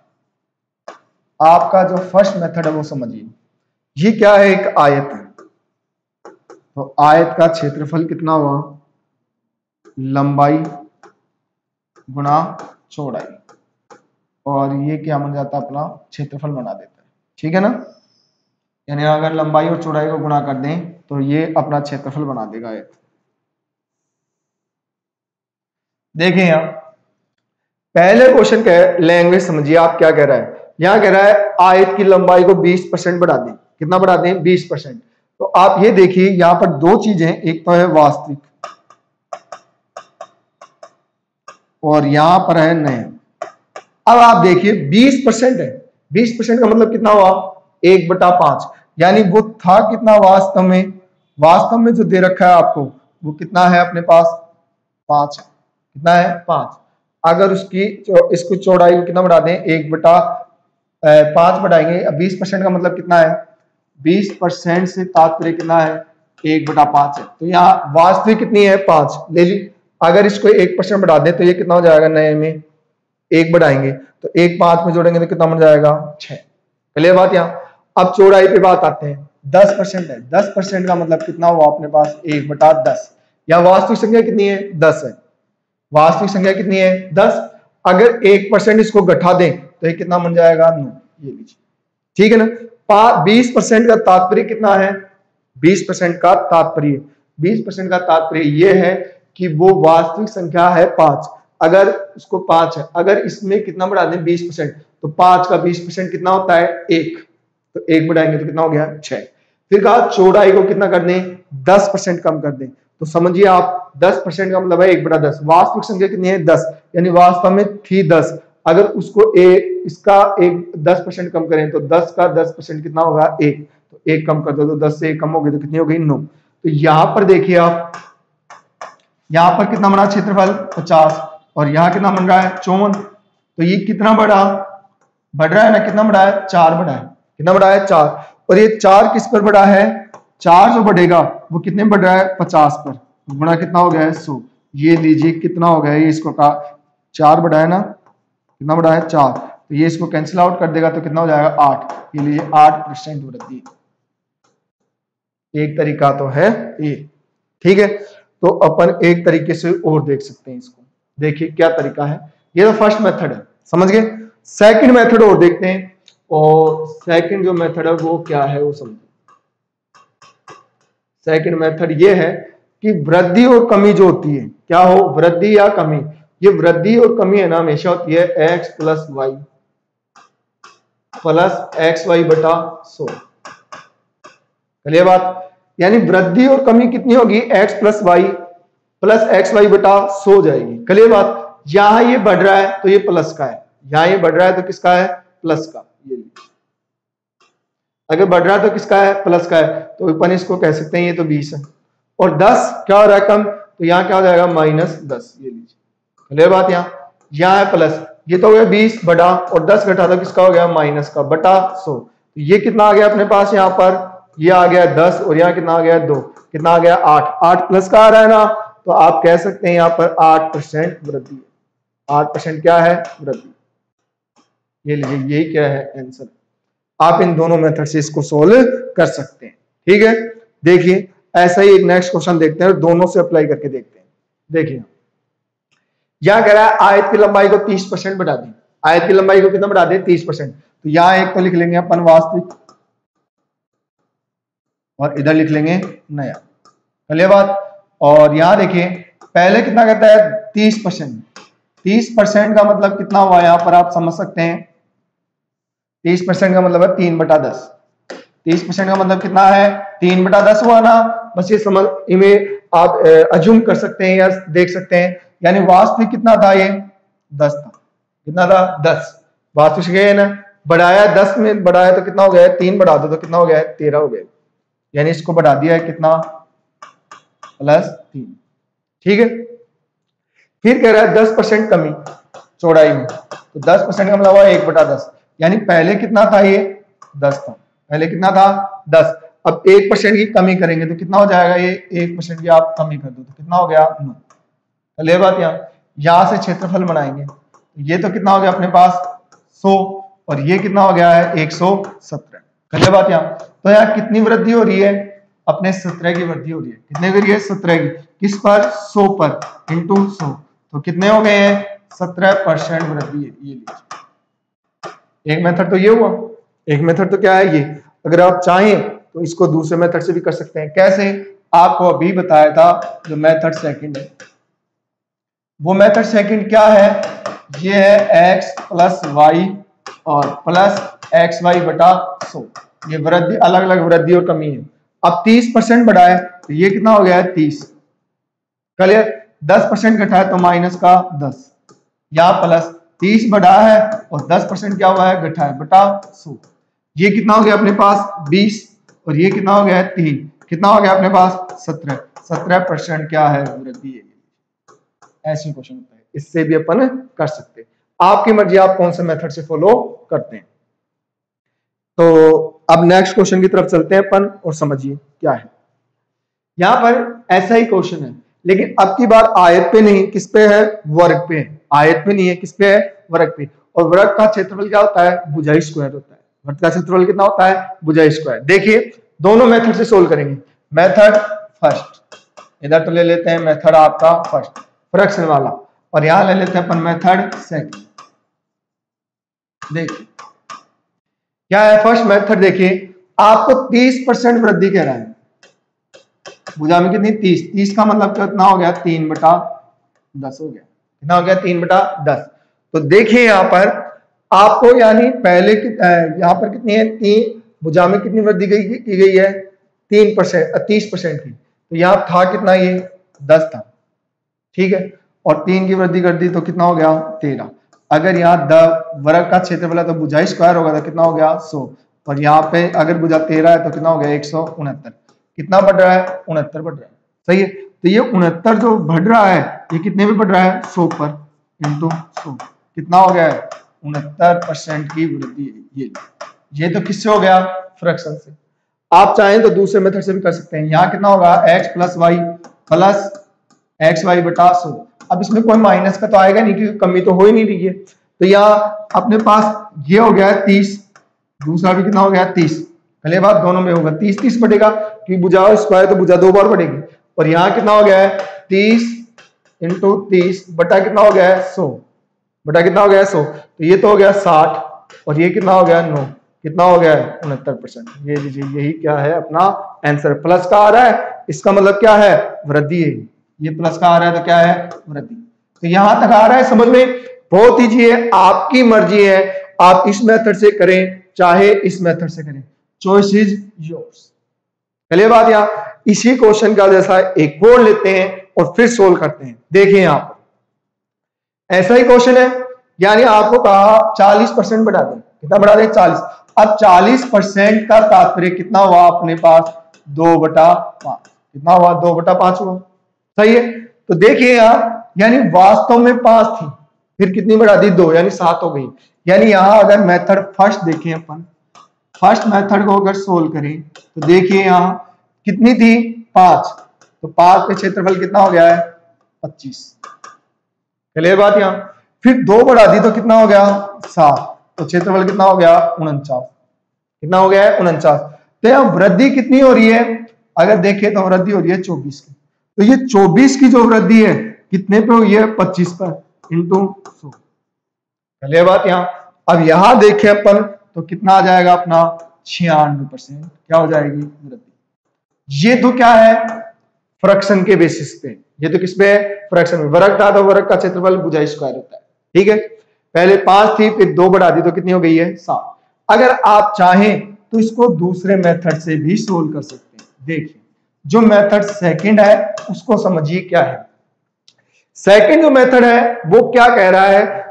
आपका जो फर्स्ट मेथड है वो समझिए। ये क्या है? एक आयत है। तो आयत का क्षेत्रफल कितना हुआ? लंबाई गुणा चौड़ाई, और ये क्या बन जाता है? अपना क्षेत्रफल बना देता है। ठीक है ना? यानी अगर लंबाई और चौड़ाई को गुणा कर दें तो ये अपना क्षेत्रफल बना देगा आयत। देखिए यहाँ पहले क्वेश्चन का लैंग्वेज समझिए। आप क्या कह रहा है? यहां कह रहा है आयत की लंबाई को 20% बढ़ा दें। कितना बढ़ा दें? 20%। तो आप ये देखिए यहां पर दो चीजें, एक तो है वास्तविक और यहां पर है नया। अब आप देखिए 20% है, 20% का मतलब कितना हुआ 1/5, यानी वो था कितना वास्तव में जो दे रखा है आपको वो कितना है अपने पास 5, कितना है 5। अगर उसकी इसको चौड़ाई को कितना बढ़ा दें 1/5 बढ़ाएंगे। अब 20% का मतलब कितना है 20% से तात्पर्य कितना है 1/5 है, तो यहाँ वास्तविक कितनी है 5 ले ली। अगर इसको 1% बढ़ा दें तो ये कितना हो जाएगा, नए में 1 बढ़ाएंगे तो 1 5 में जोड़ेंगे तो कितना बन जाएगा 6। क्लियर बात। यहाँ अब चौड़ाई पे बात आते हैं, 10% है, 10% का मतलब कितना हुआ अपने पास 1/10। या वास्तविक संख्या कितनी है 10 है, वास्तविक संख्या कितनी है 10। अगर 1% इसको घटा दें तो ये कितना बन जाएगा 9, ये लीजिए, ठीक है ना। 20% का तात्पर्य कितना है, 20% का तात्पर्य 20% का तात्पर्य ये है कि वो वास्तविक संख्या है 5। अगर उसको 5 है, अगर इसमें कितना बढ़ा दें 20%, तो 5 का 20% कितना होता है 1, तो 1 बढ़ाएंगे तो कितना हो गया 6। फिर कहा चौड़ाई को कितना कर दें 10% कम कर दें, तो समझिए आप 10% का मतलब है 1/10। वास्तविक संख्या कितनी है 10, यानी वास्तव में थी 10। अगर उसको इसका 10% कम करें तो 10 का 10% कितना होगा 1, तो 1 कम कर दो तो 10 से 1 कम हो गई तो कितनी हो गई 9। तो यहां पर देखिए आप, यहां पर कितना बना क्षेत्रफल 50 और यहां कितना बन रहा है 54, तो ये कितना बढ़ रहा है ना, कितना बढ़ा है 4 बढ़ा है, कितना बढ़ा है 4। और ये 4 किस पर बढ़ा है, 4 जो बढ़ेगा वो कितने बढ़ रहा है 50 पर, गुणा कितना हो गया है 100। ये लीजिए कितना हो गया है, इसको का 4 बढ़ा है ना, कितना बढ़ा है 4, तो ये इसको कैंसिल आउट कर देगा तो कितना हो जाएगा 8। ये लीजिए 8% वृद्धि, एक तरीका तो है ये, ठीक है। तो अपन एक तरीके से और देख सकते हैं इसको, देखिए क्या तरीका है। ये तो फर्स्ट मेथड है, समझ गए। सेकंड मेथड और देखते हैं, और सेकंड जो मेथड है वो क्या है वो समझो। सेकंड मेथड ये है कि वृद्धि और कमी जो होती है, क्या हो वृद्धि या कमी, ये वृद्धि और कमी है ना हमेशा होती है x प्लस xy बटा 100। चलिए बात, यानी वृद्धि और कमी कितनी होगी x प्लस xy बटा 100 जाएगी। क्लियर बात। यहां ये बढ़ रहा है तो ये प्लस का है, यहां ये बढ़ रहा है तो किसका है प्लस का, ये अगर बढ़ रहा है तो किसका है प्लस का है, तो अपन इसको कह सकते हैं ये तो 20 है। और 10 क्या हो रहा है कम, तो यहाँ क्या हो जाएगा -10, ये लीजिए। क्लियर बात। यहाँ है प्लस, ये तो हो गया 20 बड़ा और 10 घटा तो किसका हो गया माइनस का बटा 100। तो ये कितना आ गया अपने पास, यहाँ पर ये आ गया 10 और यहाँ कितना आ गया 2, कितना आ गया 8 प्लस का आ रहा है ना, तो आप कह सकते हैं यहाँ पर 8% वृद्धि है। 8% क्या है वृद्धि, ये लीजिए यही क्या है आंसर। आप इन दोनों मेथड से इसको सोल्व कर सकते हैं, ठीक है। देखिए ऐसा ही एक नेक्स्ट क्वेश्चन देखते हैं और दोनों से अप्लाई करके देखते हैं। देखिए यहां कह रहा है आयत की लंबाई को 30% बढ़ा दें, आयत की लंबाई को कितना बढ़ा दें 30%। तो यहां एक तो लिख लेंगे अपन वास्तविक और इधर लिख लेंगे नया। चलिए बात। और यहां देखिए पहले कितना कहता है 30%, 30% का मतलब कितना हुआ यहां पर आप समझ सकते हैं। 30% का मतलब है 3/10, 30% का मतलब कितना है 3/10 हुआ ना। बस ये समझ इन्हें आप अज्यूम कर सकते हैं या देख सकते हैं। यानी वास्तविक कितना था ये 10 था, कितना था 10 वास्तविक है ना। बढ़ाया 10 में बढ़ाया तो कितना हो गया 3 बढ़ा दो तो कितना हो गया 13 हो गया, यानी इसको बढ़ा दिया है कितना +3, ठीक है। फिर कह रहा है 10% कमी चौड़ाई में, तो 10% का मतलब हुआ 1/10, यानी पहले कितना था ये 10 था, पहले कितना था 10। अब 1% की कमी करेंगे तो कितना हो जाएगा, ये 1% की आप कमी कर दो तो कितना हो गया 9। चलिए बात यहां से क्षेत्रफल बनाएंगे, ये तो कितना हो गया अपने पास 100 और ये कितना हो गया है 117। चलिए बात तो यहाँ कितनी वृद्धि हो रही है अपने 17 की वृद्धि हो रही है, कितने की 17 की, किस पर 100 पर इंटू 100, तो कितने हो गए हैं 17% वृद्धि है। ये लीजिए एक मेथड तो ये हुआ, एक मेथड तो क्या है ये। अगर आप चाहें तो इसको दूसरे मेथड से भी कर सकते हैं। कैसे, आपको अभी बताया था जो मेथड सेकंड है, वो मेथड सेकंड क्या है, ये है x प्लस वाई और प्लस xy बटा 100। ये वृद्धि अलग अलग वृद्धि और कमी है। अब 30% बढ़ाए तो ये कितना हो गया है 30। क्लियर। 10% घटाए तो माइनस का 10, यहाँ प्लस 30 बढ़ा है और 10% क्या हुआ है, घटा है, बटा 100। ये कितना हो गया अपने पास 20 और ये कितना हो गया है 3, कितना हो गया अपने पास 17% क्या है, वृद्धि है। ऐसे क्वेश्चन होता है, इससे भी अपन कर सकते हैं। आपकी मर्जी आप कौन से मेथड से फॉलो करते हैं। तो अब नेक्स्ट क्वेश्चन की तरफ चलते हैं अपन और समझिए क्या है। यहां पर ऐसा ही क्वेश्चन है, लेकिन अब की बार आयत पे नहीं, किस पे है, वर्ग पे। आयत पे नहीं है, किस पे है, वर्ग पे। और वर्ग का क्षेत्रफल क्या होता है, भुजाई स्क्वायर होता है। वर्ग का क्षेत्रफल कितना होता है, भुजाई स्क्वायर। देखिए दोनों मेथड से सोल्व करेंगे। मेथड फर्स्ट, इधर तो ले लेते हैं मेथड आपका फर्स्ट फ्रैक्शन वाला, और यहां ले लेते हैं अपन मेथड सेकंड। देखिए क्या है फर्स्ट मेथड, देखिए आपको 30% वृद्धि कह रहा है। भुजा में कितनी, 30 का मतलब कितना हो गया, 3/10 हो गया। कितना हो गया, 3/10। तो देखिए यहाँ पर आपको यानी पहले यहाँ पर कितनी है, 3 भुजा में कितनी वृद्धि की गई है, 30% की। तो यहाँ था कितना, ये 10 था, ठीक है, और 3 की वृद्धि कर दी तो कितना हो गया 13। अगर यहाँ वर्ग का क्षेत्रफल है तो भुजाई स्क्वायर होगा तो कितना हो गया 100, और यहाँ पे अगर भुजा 13 है तो कितना हो गया 169। कितना बढ़ रहा है, 69 बढ़ रहा है, सही है। तो ये 69 जो बढ़ रहा है ये कितने में बढ़ रहा है, 100 पर इंटू 100, कितना हो गया है 69% की वृद्धि है। ये तो किससे हो गया, फ्रैक्शन से। आप चाहें तो दूसरे मेथड से भी कर सकते हैं। यहाँ कितना होगा, x प्लस xy बटा 100। अब इसमें कोई माइनस का तो आएगा नहीं क्योंकि कमी तो हो ही नहीं रही है। तो यहाँ अपने पास ये हो गया 30, दूसरा भी कितना हो गया 30। पहले बात दोनों में होगा 30 बढ़ेगा क्योंकि भुजा स्क्वायर तो भुजा 2 बार बढ़ेगी। और यहाँ कितना हो गया है 30 इंटू 30 बटा कितना हो गया है 100, बटा कितना हो गया है 100। तो ये तो हो गया 60 और ये कितना हो गया 9, कितना हो गया है 69%। ये लीजिए यही क्या है अपना आंसर। प्लस का आ रहा है इसका मतलब क्या है, वृद्धि है। ये प्लस का आ रहा है तो क्या है, वृद्धि। तो यहां तक आ रहा है समझ में, बहुत ईजी है, आपकी मर्जी है, आप इस मेथड से करें चाहे इस मेथड से करें, चॉइस इज योर्स। पहले बात यहाँ इसी क्वेश्चन का जैसा एक और लेते हैं और फिर सोल्व करते हैं। देखिए यहाँ पर ऐसा ही क्वेश्चन है, यानी आपको कहा 40% बढ़ा दें, कितना बढ़ा दें 40। अब 40% का तात्पर्य कितना हुआ अपने पास 2/5, कितना हुआ 2/5 हुआ, सही है। तो देखिए यहाँ यानी वास्तव में 5 थी, फिर कितनी बढ़ा दी 2, यानी 7 हो गई। यानी यहाँ अगर मेथड फर्स्ट देखें अपन, फर्स्ट मेथड को अगर सोल्व करें तो देखिए यहाँ कितनी थी 5, तो 5 पे क्षेत्रफल कितना हो गया है 25। क्लियर बात। यहाँ फिर 2 बढ़ा दी तो कितना हो गया 7, तो क्षेत्रफल कितना हो गया 49, कितना हो गया है 49। तो यहाँ वृद्धि कितनी हो रही है, अगर देखें तो वृद्धि हो रही है 24 की। तो ये 24 की जो वृद्धि है कितने पे हुई है 25 पर इंटू 100। पहले बात यहाँ अब यहां देखें अपन तो कितना आ जाएगा अपना 96% क्या हो जाएगी वृद्धि। ये तो क्या है फ्रैक्शन के बेसिस पे, ये तो किस पे है फ्रैक्शन में। वर्ग था तो वर्ग का क्षेत्रफल भुजा स्क्वायर होता है, ठीक है। पहले 5 थी फिर 2 बढ़ा दी तो कितनी हो गई है 7। अगर आप चाहें तो इसको दूसरे मेथड से भी सोल्व कर सकते हैं। देखिए जो मेथड सेकंड है उसको समझिए क्या है। सेकंड जो मेथड है वो क्या कह रहा है,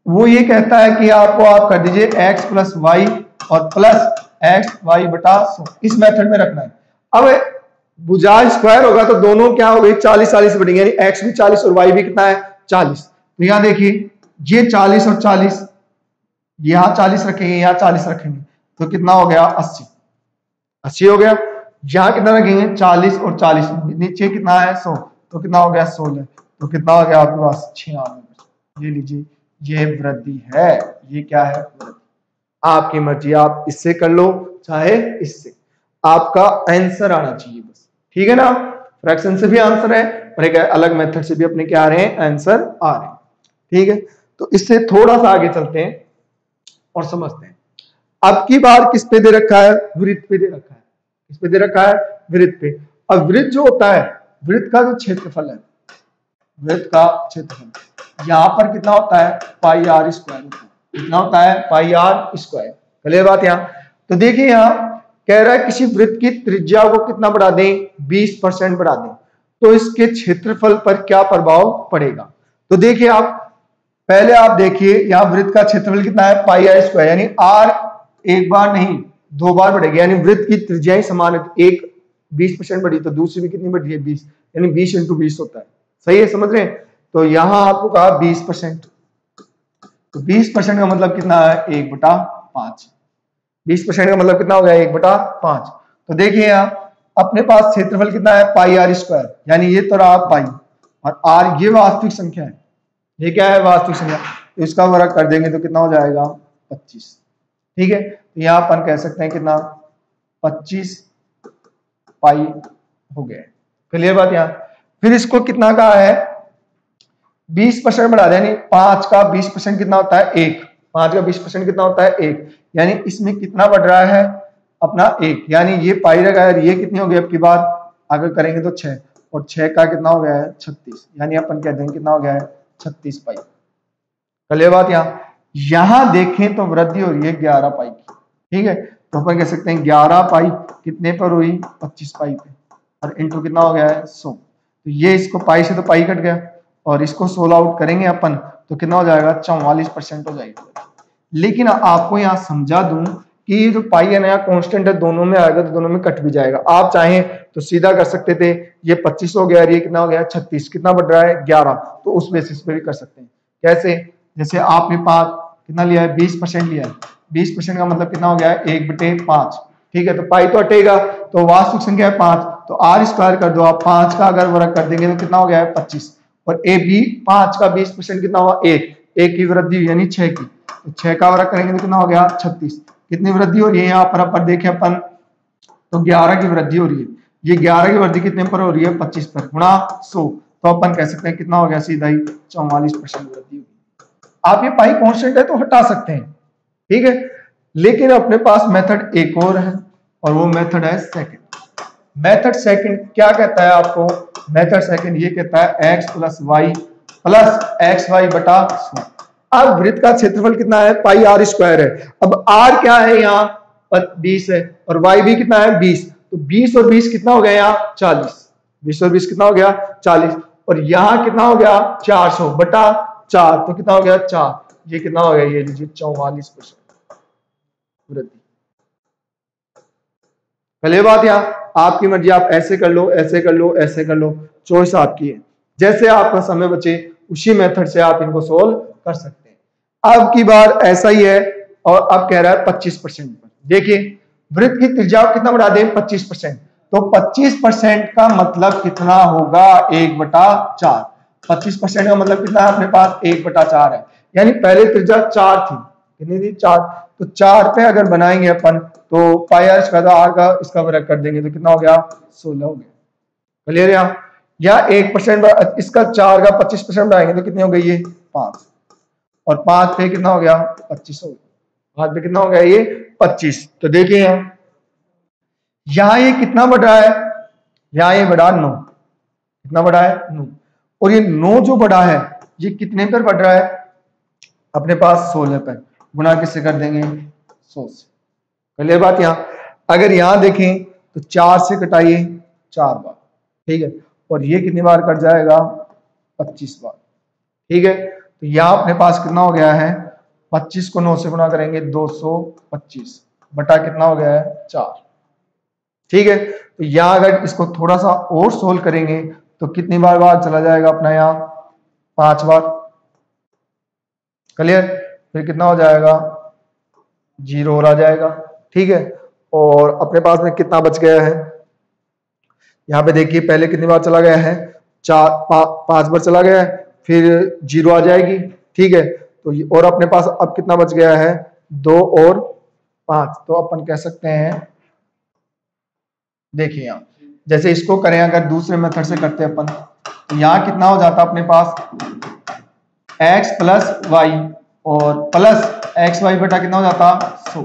वो ये कहता है कि आपको आप कर दीजिए x प्लस वाई और प्लस एक्स वाई बटा 100 इस मेथड में रखना है। अब भुजा स्क्वायर होगा तो दोनों क्या हो गई 40 बढ़ेंगे, यानी x भी 40 और y भी कितना है 40। तो यहाँ देखिए ये 40 और 40, यहाँ 40 रखेंगे यहाँ 40 रखेंगे तो कितना हो गया 80 हो गया। यहाँ कितना रखेंगे 40 और 40, नीचे कितना है 100 तो कितना हो गया 16, तो कितना हो गया आपके पास 96। ये लीजिए ये वृद्धि है, ये क्या है वृद्धि। आपकी मर्जी, आप इससे कर लो चाहे इससे, आपका आंसर आना चाहिए बस, ठीक है ना। फ्रैक्शन से भी आंसर है और एक अलग मेथड से भी अपने क्या आ रहे हैं आंसर आ रहे हैं, ठीक है। तो इससे थोड़ा सा आगे चलते हैं और समझते हैं। अब की बार किस पे दे रखा है, वृत्त पे दे रखा है। किस पे दे रखा है, वृत्त पे। अब वृत्त जो होता है, वृत्त का जो क्षेत्रफल है, वृत्त का क्षेत्रफल यहाँ पर कितना होता है पाई आर स्क्वायर होता है। कितना होता है पाई आर स्क्वायर। क्लियर बात। यहाँ तो देखिए यहाँ कह रहा है किसी वृत्त की त्रिज्या को कितना बढ़ा दें 20% बढ़ा दें तो इसके क्षेत्रफल पर क्या प्रभाव पड़ेगा। तो देखिए आप पहले आप देखिए यहाँ वृत्त का क्षेत्रफल कितना है, पाई आर स्क्वायर, यानी आर एक बार नहीं 2 बार बढ़ेगी, यानी वृत्त की त्रिज्या समान है। एक 20% बढ़ी तो दूसरी भी कितनी बढ़ी है 20, यानी 20 × 20 होता है। सही है, समझ रहे हैं? तो यहाँ आपको कहा 20%, तो 20% का मतलब कितना है 1/5। 20% का मतलब कितना हो गया 1/5। तो देखिए यहाँ अपने पास क्षेत्रफल कितना है पाई आर स्क्वायर, यानी ये तो रहा पाई, और आर ये वास्तविक संख्या है, ये क्या है वास्तविक संख्या, तो इसका वर्ग कर देंगे तो कितना हो जाएगा 25। ठीक है, तो यहाँ अपन कह सकते हैं कितना 25 पाई हो गया। क्लियर बात? यहाँ फिर इसको कितना कहा है 20% बढ़ा दें, यानी 5 का 20% कितना होता है 1, 5 का 20% कितना होता है 1, यानी इसमें कितना बढ़ रहा है अपना 1, यानी ये पाई रखा है, ये कितनी हो गई आपकी बात, अगर करेंगे तो 6, और 6 का कितना हो गया है 36, यानी अपन कह देंगे कितना हो गया है 36 पाई। क्लियर बात? यहाँ देखें तो वृद्धि हो रही है 11 पाई की। ठीक है, तो अपन कह सकते हैं 11 पाई कितने पर हुई 25 पाई पे, और इंटू कितना हो गया है 100, तो ये इसको पाई से तो पाई कट गया, और इसको 16 आउट करेंगे अपन तो कितना हो जाएगा 44% हो जाएगा। लेकिन आपको यहाँ समझा दूं कि ये जो पाई है नया कांस्टेंट है, दोनों में आएगा तो दोनों में कट भी जाएगा। आप चाहें तो सीधा कर सकते थे, ये 25 हो गया, ये कितना हो गया 36, कितना बढ़ रहा है 11, तो उस बेसिस पे भी कर सकते हैं। कैसे? जैसे आपने पास कितना लिया है 20% लिया है, 20% का मतलब कितना हो गया है 1/5। ठीक है, तो पाई तो हटेगा, तो वास्तविक संख्या है 5, तो आर स्क्वायर कर दो आप, 5 का अगर वर्ग कर देंगे तो कितना हो गया है 25, और ए बी 5 का 20% कितना हुआ 1 की वृद्धि हुई यानी 6 की, तो 6 का वर्ग करेंगे तो कितना हो गया 36। कितनी वृद्धि हो रही है यहाँ पर देखें अपन, तो 11 की वृद्धि हो रही है। ये 11 की वृद्धि कितने पर हो रही है 25 पर, गुणा 100, तो अपन कह सकते हैं कितना हो गया सीधा ही 44% वृद्धि होगी। आप ये पाई कांस्टेंट है तो हटा सकते हैं, ठीक है, लेकिन अपने पास मेथड एक और है, और वो मेथड है सेकंड। मेथड सेकंड क्या कहता है आपको? मेथड सेकंड ये कहता है x + y + xy बटा 100। अब वृत्त का क्षेत्रफल कितना है पाई आर स्क्वायर है। अब r क्या है यहाँ 20 है, और y भी कितना है 20, तो 20 और 20 कितना हो गया यहाँ 40, 20 और 20 कितना हो गया 40, और यहाँ कितना हो गया 400 बटा 4, तो कितना हो गया 4, ये कितना हो गया ये लीजिए 44% वृद्धि। पहले बात यहाँ आपकी मर्जी, आप ऐसे कर लो, ऐसे कर लो, ऐसे कर लो, चॉइस आपकी है, जैसे आपका समय बचे उसी मेथड से आप इनको सोल्व कर सकते हैं। अब की बार ऐसा ही है, और अब कह रहा है 25% पर। देखिए वृत्त की त्रिज्या कितना बढ़ा दें 25%, तो 25% का मतलब कितना होगा 1/4। 25% का मतलब कितना है अपने पास 1/4 है, यानी पहले त्रिज्या 4 थी, कितनी थी 4, तो 4 पे अगर बनाएंगे अपन तो पाई आर स्क्वायर आर का इसका वर्ग कर देंगे तो कितना हो गया 16 हो गया। क्लियर? या 1% इसका 4 का 25% बनाएंगे तो कितनी हो गई ये 5, और 5 पे कितना हो गया 25 हो गया, 5 पे कितना हो गया ये 25। तो देखिए यहाँ ये कितना बढ़ रहा है, यहाँ ये बढ़ा 9, कितना बढ़ा है 9, और ये 9 जो बढ़ा है ये कितने पर बढ़ रहा है अपने पास 16 पर, गुना किससे कर देंगे 100 से। क्लियर बात? यहाँ अगर यहाँ देखें तो 4 से कटाइए 4 बार, ठीक है, और ये कितनी बार कट जाएगा 25 बार। ठीक है, तो यहाँ अपने पास कितना हो गया है 25 को 9 से गुणा करेंगे 225 बटा कितना हो गया है 4। ठीक है, तो यहाँ अगर इसको थोड़ा सा और सोल्व करेंगे तो कितनी बार बाद चला जाएगा अपना यहाँ 5 बार। क्लियर? फिर कितना हो जाएगा 0 और आ जाएगा। ठीक है, और अपने पास में कितना बच गया है यहाँ पे देखिए, पहले कितनी बार चला गया है 5 बार चला गया है, फिर 0 आ जाएगी। ठीक है, तो और अपने पास अब कितना बच गया है 2 और 5, तो अपन कह सकते हैं देखिए यहाँ जैसे इसको करें अगर दूसरे मेथड से करते अपन तो यहाँ कितना हो जाता अपने पास x + y और प्लस xy बटा कितना हो जाता 100।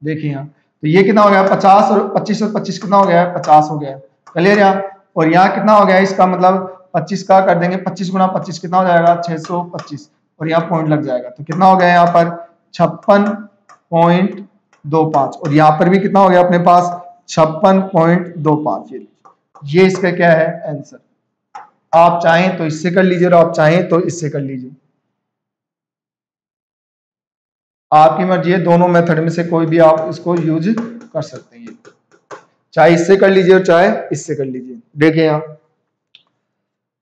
देखिए यहाँ तो ये कितना हो गया 50 और 25 और 25 कितना हो गया 50 हो गया। क्लियर? यहाँ और यहाँ कितना हो गया, इसका मतलब 25 का कर देंगे 25 गुणा 25 कितना हो जाएगा 625, और यहाँ पॉइंट लग जाएगा तो कितना हो गया यहाँ पर 56.25, और यहाँ पर भी कितना हो गया अपने पास 56.25। ये इसका क्या है आंसर। आप चाहें तो इससे कर लीजिए और आप चाहें तो इससे कर लीजिए। आपकी मर्जी है, दोनों मेथड में से कोई भी आप इसको यूज कर सकते हैं, चाहे इससे कर लीजिए और चाहे इससे कर लीजिए। देखिए यहाँ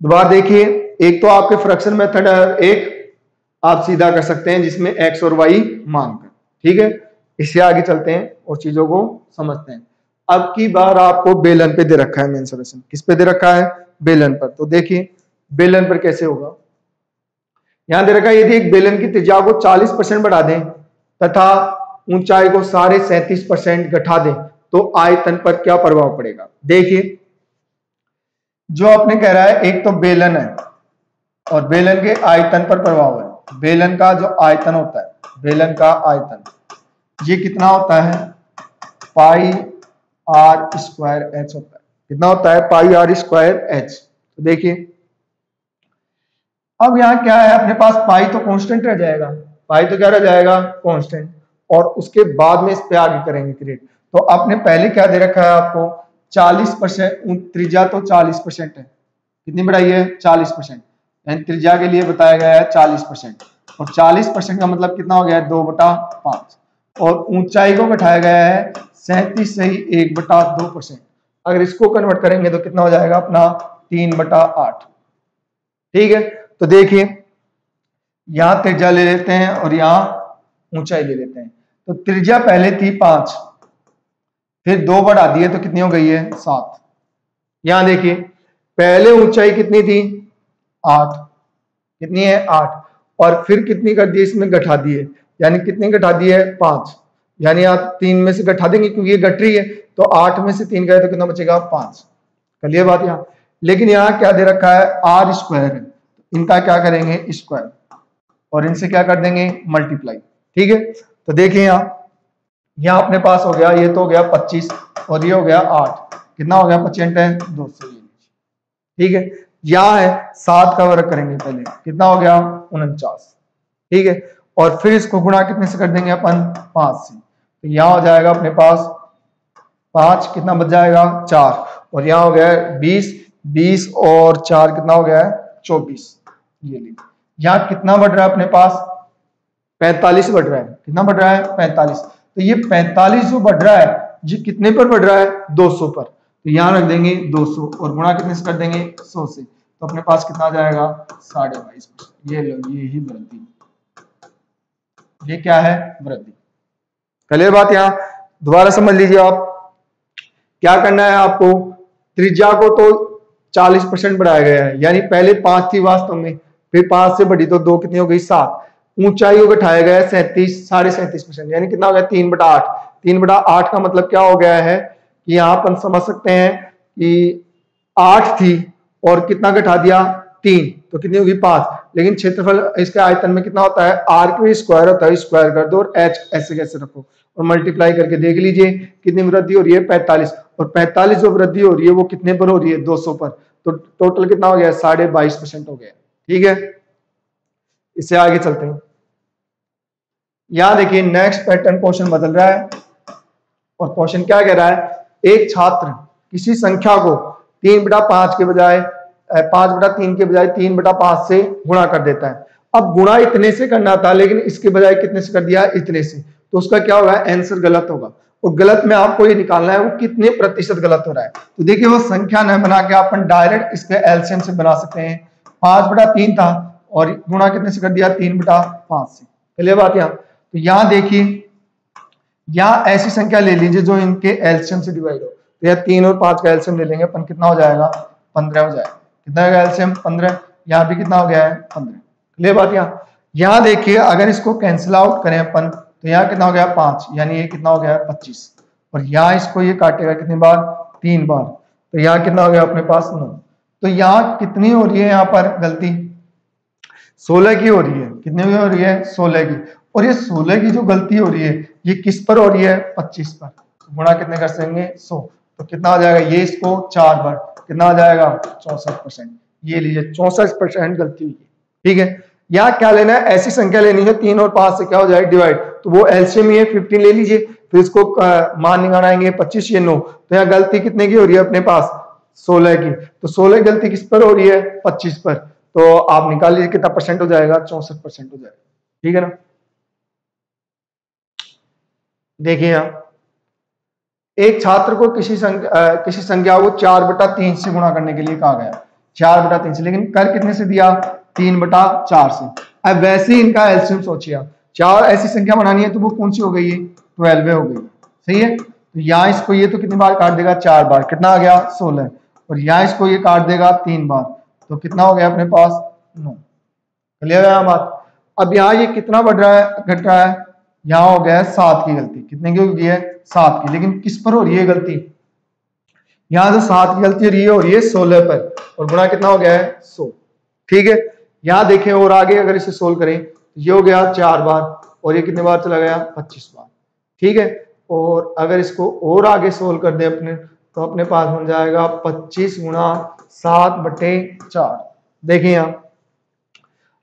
दोबारा देखिए, एक तो आपके फ्रैक्शन मेथड है, एक आप सीधा कर सकते हैं जिसमें x और y मानकर, ठीक है। इससे आगे चलते हैं और चीजों को समझते हैं। अब की बार आपको बेलन पे दे रखा है मेन सॉल्यूशन, किस पे दे रखा है, बेलन पर। तो देखिए बेलन पर कैसे होगा, यहां दे रखा है यदि एक बेलन की त्रिज्या को 40% बढ़ा दें तथा ऊंचाई को 37.5% घटा दें तो आयतन पर क्या प्रभाव पड़ेगा। देखिए जो आपने कह रहा है, एक तो बेलन है और बेलन के आयतन पर प्रभाव है। बेलन का जो आयतन होता है, बेलन का आयतन ये कितना होता है, पाई आर स्क्वायर एच होता है। कितना होता है, पाई आर स्क्वायर एच। तो देखिए अब यहाँ क्या है, अपने पास पाई तो कांस्टेंट रह जाएगा, पाई तो क्या रह जाएगा, कांस्टेंट, और उसके बाद में इस पे आगे करेंगे क्रिएट। तो आपने पहले क्या दे रखा है आपको, 40%, त्रिज्या तो 40% है, कितनी बढ़ाई है, 40%, यानी त्रिज्या के लिए बताया गया है 40%, और 40% का मतलब कितना हो गया है, 2/5, और ऊंचाई को घटाया गया है 37 से ही 1/2%। अगर इसको कन्वर्ट करेंगे तो कितना हो जाएगा अपना 3/8, ठीक है। तो देखिए यहां त्रिज्या ले लेते हैं और यहां ऊंचाई ले लेते हैं। तो त्रिज्या पहले थी 5, फिर 2 बढ़ा दिए तो कितनी हो गई है, 7। यहां देखिए पहले ऊंचाई कितनी थी, 8, कितनी है, 8, और फिर कितनी कर दी, इसमें घटा दिए, यानी कितनी घटा दी है, 5, यानी आप 3 में से घटा देंगे क्योंकि ये घट रही है, तो 8 में से 3 गए तो कितना बचेगा, 5। कर लिए बात यहां। लेकिन यहां क्या दे रखा है, आर स्क्वायर है, इनका क्या करेंगे, स्क्वायर, और इनसे क्या कर देंगे, मल्टीप्लाई, ठीक है। तो देखिए यहाँ अपने पास हो गया, ये तो हो गया 25 और ये हो गया 8, कितना हो गया, 25 है 200, ठीक है। यहाँ है 7 का वर्ग करेंगे पहले, कितना हो गया, 49, ठीक है, और फिर इसको गुणा कितने से कर देंगे अपन, 5 से। तो यहाँ हो जाएगा अपने पास 5, कितना बच जाएगा, 4, और यहाँ हो गया 20 और 4 कितना हो गया है, 24। ये लीजिए यहाँ कितना बढ़ रहा है अपने पास, 45 बढ़ रहा है, कितना बढ़ रहा है, 45। तो ये 45 जो बढ़ रहा है ये कितने पर बढ़ रहा है, 200 पर। तो यहाँ रख देंगे 200 और गुणा कितने से कर देंगे, 100 से। तो अपने पास कितना आ जाएगा, 22.5। ये लो, ये ही वृद्धि, ये क्या है, वृद्धि। क्लियर बात। यहाँ दोबारा समझ लीजिए आप, क्या करना है आपको, त्रिज्या को तो 40% बढ़ाया गया है, यानी पहले 5 थी वास्तव में, फिर 5 से बढ़ी तो 2 कितनी हो गई, 7। ऊंचाई को घटाया गया है 37.5%, यानी कितना हो गया, 3/8। 3/8 का मतलब क्या हो गया है कि यहाँ अपन समझ सकते हैं कि 8 थी और कितना घटा दिया, 3, तो कितनी होगी, 5। लेकिन क्षेत्रफल इसके आयतन में कितना होता है, आर के स्क्वायर होता है, स्क्वायर कर दो और एच ऐसे कैसे रखो और मल्टीप्लाई करके देख लीजिए कितनी वृद्धि हो रही है, 45, और 45 जो वृद्धि हो रही है वो कितने पर हो रही है, 200 पर। तो टोटल कितना हो गया, 22.5% हो गया, ठीक है। इससे आगे चलते हैं। यहां देखिए नेक्स्ट पैटर्न, क्वेश्चन बदल रहा है और क्वेश्चन क्या कह रहा है, एक छात्र किसी संख्या को 3/5 के बजाय 5/3 के बजाय 3/5 से गुणा कर देता है। अब गुणा इतने से करना था लेकिन इसके बजाय कितने से कर दिया, इतने से, तो उसका क्या होगा, आंसर गलत होगा। और गलत में आपको ये निकालना है वो कितने प्रतिशत गलत हो रहा है। तो देखिए वो संख्या न बना के अपन डायरेक्ट इसके एलसीएम से बना सकते हैं। 5/3 था और गुणा कितने से कर दिया, 3/5 से। चलिए बात यहाँ, तो यहाँ देखिए यहाँ ऐसी संख्या ले लीजिए जो इनके एलसीएम से डिवाइड हो। तो यह 3 और 5 का एलसीएम ले लेंगे अपन, कितना हो जाएगा, 15 हो जाएगा। कितना होगा एलसीएम, 15। यहाँ भी कितना हो गया है, 15। ले बात यहाँ देखिए अगर इसको कैंसिल आउट करें अपन तो यहाँ कितना हो गया, 5, यानी ये कितना हो गया, 25। और यहाँ इसको ये काटेगा कितनी बार, 3 बार, तो यहाँ कितना हो गया अपने पास, 9। तो यहाँ कितनी हो रही है, यहाँ पर गलती 16 की हो रही है। कितनी हो रही है, 16 की। और ये 16 की जो गलती हो रही है ये किस पर हो रही है, 25 पर। तो गुणा कितने कर सकेंगे, 100। तो कितना आ जाएगा, ये इसको 4 बार, कितना आ जाएगा, 64%। ये लीजिए 64% गलती हुई है, ठीक है। यहाँ क्या लेना है, ऐसी संख्या लेनी है 3 और 5 से क्या हो जाएगा, डिवाइड। तो वो एलसीएम ही है, 15 ले लीजिए, फिर इसको मान निकालेंगे 25 ये 9। तो यहाँ गलती कितने की हो रही है अपने पास, 16 की। तो 16 गलती किस पर हो रही है, 25 पर। तो आप निकाल लीजिए कितना परसेंट हो जाएगा, 64% हो जाएगा, ठीक है ना। देखिए यहाँ एक छात्र को किसी संख्या को 4/3 से गुणा करने के लिए कहा गया, 4/3 से, लेकिन कर कितने से दिया, 3/4 से। अब वैसे ही इनका एलसीएम सोचिए आप, 4 ऐसी संख्या बनानी है तो वो कौन सी हो गई है, 12 हो गई, सही है। तो यहाँ इसको ये तो कितनी बार काट देगा, 4 बार, कितना आ गया 16, और यहाँ इसको ये काट देगा 3 बार, तो कितना हो गया अपने पास 9। क्लियर है बात। अब यहाँ ये कितना बढ़ रहा है, घट रहा है, यहाँ हो गया है 7 की गलती, कितने की होगी है, 7 की, लेकिन किस पर हो रही है गलती, यहाँ तो 7 की गलती हो रही है 16 पर, और गुणा कितना हो गया है 100, ठीक है। यहाँ देखें और आगे अगर इसे सोल्व करें, ये हो गया 4 बार, और ये कितने बार चला गया, 25 बार, ठीक है। और अगर इसको और आगे सोल्व कर दें अपने, तो अपने पास बन जाएगा 25 गुणा 7/4। देखिए यहाँ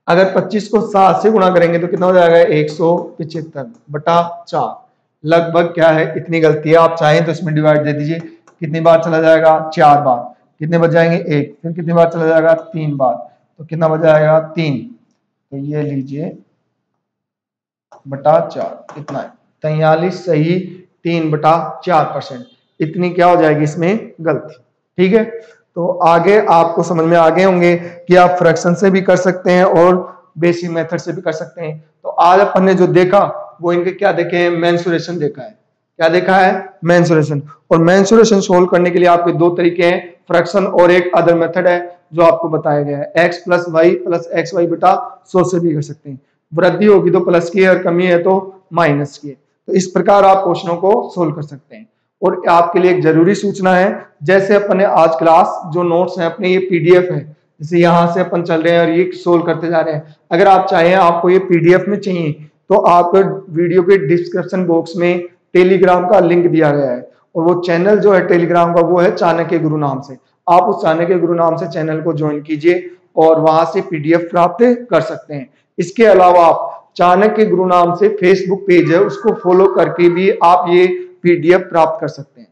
अगर 25 को 7 से गुणा करेंगे तो कितना हो जाएगा, 175/4, लगभग क्या है, इतनी गलती है। आप चाहें तो इसमें डिवाइड दे दीजिए, कितनी बार चला जाएगा, 4 बार, कितने बच जाएंगे 1, फिर कितनी बार चला जाएगा 3 बार, तो कितना बच जाएगा 3, तो ये लीजिए /4, इतना है 43 सही 3/4%, इतनी क्या हो जाएगी इसमें गलती, ठीक है। तो आगे आपको समझ में आ गए होंगे कि आप फ्रैक्शन से भी कर सकते हैं और बेसिक मेथड से भी कर सकते हैं। तो आज अपन ने जो देखा वो इनके क्या देखे हैं, मेंसुरेशन देखा है, क्या देखा है, मेंसुरेशन। और मेंसुरेशन सोल्व करने के लिए आपके 2 तरीके हैं, फ्रैक्शन और एक अदर मेथड है जो आपको बताया गया है, x + y + xy/100 से भी कर सकते हैं। वृद्धि होगी तो प्लस की है और कमी है तो माइनस की है। तो इस प्रकार आप क्वेश्चनों को सोल्व कर सकते हैं। और आपके लिए एक जरूरी सूचना है, जैसे अपन ने आज क्लास जो नोट्स हैं अपने, ये पीडीएफ है, जैसे यहाँ से अपन चल रहे हैं और ये सोल्व करते जा रहे हैं। अगर आप चाहें आपको ये पीडीएफ में चाहिए तो आप वीडियो के डिस्क्रिप्शन बॉक्स में टेलीग्राम का लिंक दिया गया है, और वो चैनल जो है टेलीग्राम का वो है चाणक्य गुरु नाम से। आप उस चाणक्य गुरु नाम से चैनल को ज्वाइन कीजिए और वहां से पीडीएफ प्राप्त कर सकते हैं। इसके अलावा आप चाणक्य गुरु नाम से फेसबुक पेज है उसको फॉलो करके भी आप ये पीडीएफ प्राप्त कर सकते हैं।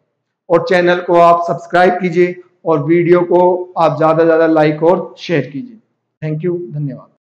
और चैनल को आप सब्सक्राइब कीजिए और वीडियो को आप ज्यादा से ज्यादा लाइक और शेयर कीजिए। थैंक यू, धन्यवाद।